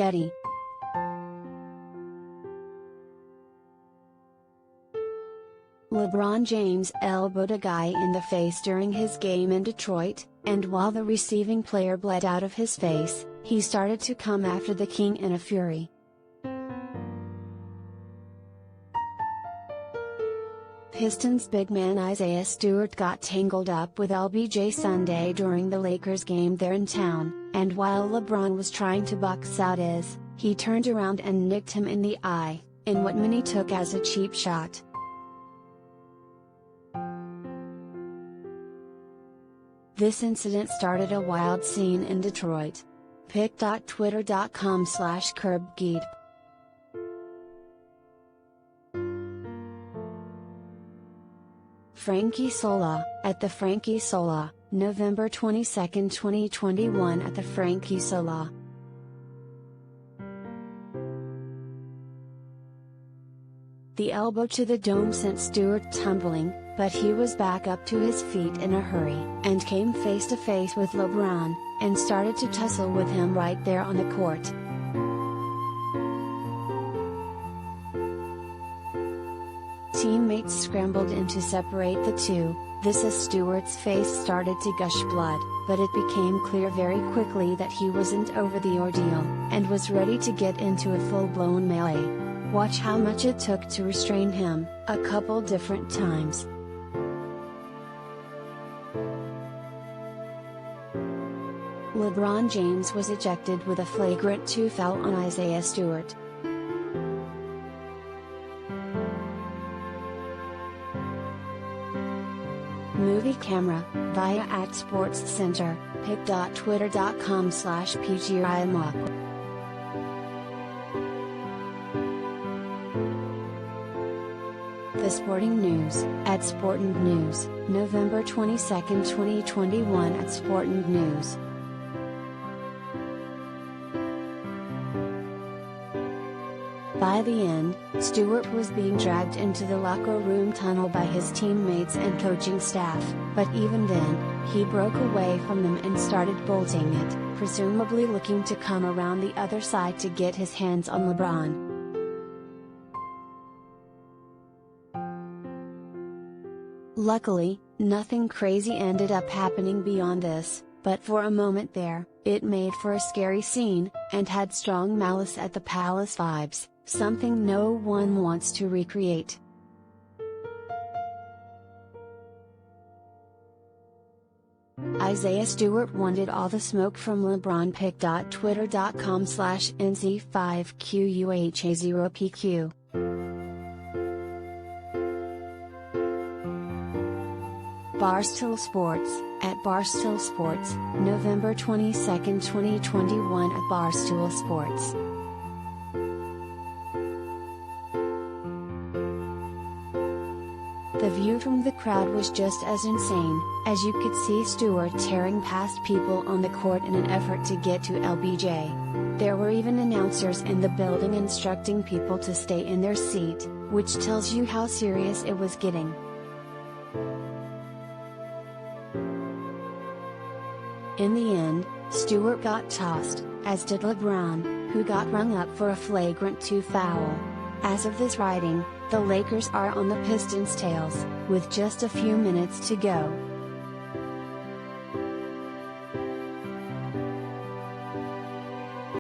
Getty. LeBron James elbowed a guy in the face during his game in Detroit, and while the receiving player bled out of his face, he started to come after the king in a fury. Pistons big man Isaiah Stewart got tangled up with LBJ Sunday during the Lakers game there in town, and while LeBron was trying to box out he turned around and nicked him in the eye, in what many took as a cheap shot. This incident started a wild scene in Detroit. pic.twitter.com/curbgeed. Frankie Sola, at the Frankie Sola, November 22, 2021 at the Frankie Sola. The elbow to the dome sent Stewart tumbling, but he was back up to his feet in a hurry, and came face to face with LeBron, and started to tussle with him right there on the court. Teammates scrambled in to separate the two. This as Stewart's face started to gush blood, but it became clear very quickly that he wasn't over the ordeal, and was ready to get into a full-blown melee. Watch how much it took to restrain him, a couple different times. LeBron James was ejected with a flagrant 2 foul on Isaiah Stewart. Movie camera, via @SportsCenter, pic.twitter.com/pgriamok. The Sporting News, @Sporting News, November 22, 2021 @Sporting News. By the end, Stewart was being dragged into the locker room tunnel by his teammates and coaching staff, but even then, he broke away from them and started bolting it, presumably looking to come around the other side to get his hands on LeBron. Luckily, nothing crazy ended up happening beyond this, but for a moment there, it made for a scary scene, and had strong malice at the palace vibes, something no one wants to recreate. Isaiah Stewart wanted all the smoke from LeBron. pic.twitter.com/NC5QUHA0PQ. Barstool Sports, @Barstool Sports, November 22, 2021 @Barstool Sports. The view from the crowd was just as insane, as you could see Stewart tearing past people on the court in an effort to get to LBJ. There were even announcers in the building instructing people to stay in their seat, which tells you how serious it was getting. In the end, Stewart got tossed, as did LeBron, who got rung up for a flagrant 2 foul. As of this writing, the Lakers are on the Pistons' tails, with just a few minutes to go.